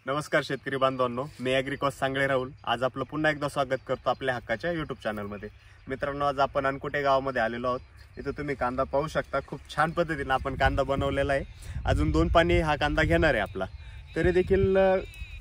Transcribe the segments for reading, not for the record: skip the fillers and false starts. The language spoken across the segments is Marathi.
नमस्कार शेतकरी बांधवांनो, मी ॲग्रिकॉस सांगळे राहुल आज आपलं पुन्हा एकदा स्वागत करतो आपल्या हक्काच्या यूट्यूब चॅनलमध्ये। मित्रांनो, आज आपण अनकोटे गावामध्ये आलेलो आहोत। इथं तुम्ही कांदा पाहू शकता। खूप छान पद्धतीने आपण कांदा बनवलेला आहे। अजून 2 पाणी हा कांदा घेणार आहे आपला। तरी देखील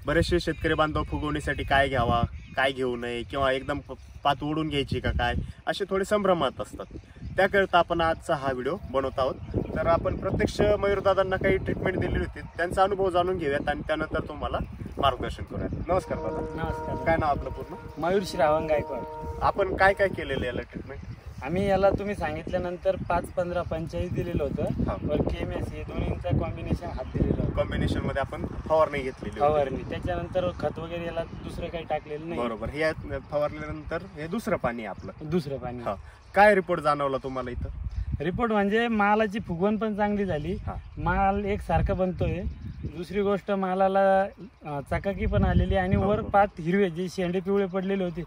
बरेचसे शेतकरी बांधव फुगवणीसाठी काय घ्यावा, काय घेऊ नये, किंवा एकदम पात ओढून घ्यायची का काय, असे थोडे संभ्रमात असतात। त्याकरता आपण आजचा हा व्हिडिओ बनवत आहोत। तर आपण प्रत्यक्ष मयूरदादांना काही ट्रीटमेंट दिली होती, त्यांचा अनुभव जाणून घेऊयात आणि त्यानंतर तुम्हाला मार्गदर्शन करूयात। नमस्कार दादा। नमस्कार। काय नाव आपलं पूर्ण? मयूर श्रावण गायकवाड। आपण काय काय केलेलं याला ट्रीटमेंट? आम्ही याला तुम्ही सांगितल्यानंतर 5, 15, 45 दिलेलं होतं। वर केएमएस हे दोन्हींचा कॉम्बिनेशन हात दिलेलं होतं। कॉम्बिनेशन मध्ये आपण फवारणी घेतलेली होती। फवारणी त्याच्यानंतर खत वगैरे याला दुसरं काही टाकलेलं नाही। बरोबर। हे फवारल्यानंतर हे दुसरं पाणी आपलं दुसरं पाणी। काय रिपोर्ट जाणवला तुम्हाला इथं? रिपोर्ट म्हणजे मालाची फुगवण पण चांगली झाली। माल एक सारखा बनतोय। दुसरी गोष्ट, मालाला चकाकी पण आलेली आणि वर पात हिरवे, जे शेंडे पिवळे पडलेले होते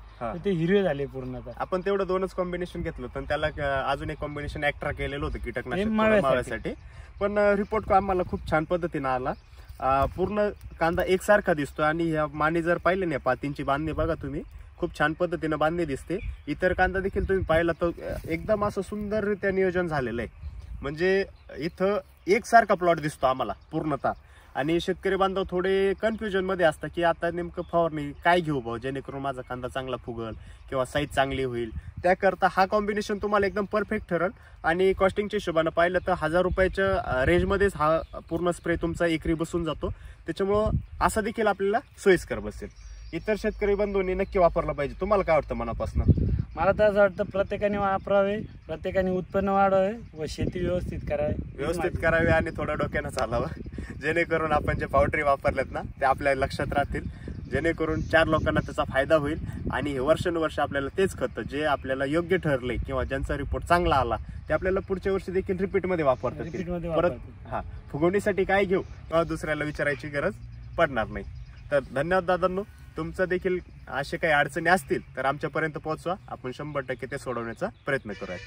ते हिरवे झाले पूर्णतः। आपण तेवढं 2च कॉम्बिनेशन घेतलं होतं, त्याला अजून एक कॉम्बिनेशन एक्स्ट्रा केलेलं होतं कीटकनाशक मारण्यासाठी। पण रिपोर्ट आम्हाला खूप छान पद्धतीने आला। पूर्ण कांदा एकसारखा दिसतो आणि ह्या माने जर पाहिले ना, पातींची बांधणी बघा तुम्ही, खूप छान पद्धतीने बांधणी दिसते। इतर कांदा देखील तुम्ही पाहिला तर एकदम असं सुंदररित्या नियोजन झालेलं आहे। म्हणजे इथं एकसारखा प्लॉट दिसतो आम्हाला पूर्णतः। आणि शेतकरी बांधव थोडे कन्फ्युजन मध्ये असतात की आता नेमकं फवारणी काय घेऊ भाऊ, जेणेकरून माझा कांदा चांगला फुगल किंवा साईज चांगली होईल। त्याकरता हा कॉम्बिनेशन तुम्हाला एकदम परफेक्ट ठरेल। आणि कॉस्टिंगच्या हिशोबाने पाहिलं तर 1000 रुपयाच्या रेंजमध्येच हा पूर्ण स्प्रे तुमचा एकरी बसून जातो। त्याच्यामुळं असा देखील आपल्याला सोयीस्कर बसेल। इतर शेतकरी बंधूंनी नक्की वापरला पाहिजे। तुम्हाला काय वाटतं मनापासून? मला तर असं वाटतं प्रत्येकाने वापरावे, प्रत्येकाने उत्पन्न वाढवावे व शेती व्यवस्थित करावी आणि थोडं डोक्यानं चालावं, जेणेकरून आपण जे पावडरी वापरलेत ना ते आपल्या लक्षात राहतील, जेणेकरून 4 लोकांना त्याचा फायदा होईल। आणि वर्षानुवर्ष आपल्याला तेच खतं जे आपल्याला योग्य ठरले किंवा ज्यांचा रिपोर्ट चांगला आला ते आपल्याला पुढच्या वर्षी देखील रिपीटमध्ये वापरता येईल। परत फुगवणीसाठी काय घेऊ किंवा दुसऱ्याला विचारायची गरज पडणार नाही। तर धन्यवाद दादांनो। तुमचं देखील असे काही अडचणी असतील तर आमच्यापर्यंत पोहोचवा, आपण 100% ते सोडवण्याचा प्रयत्न करूया।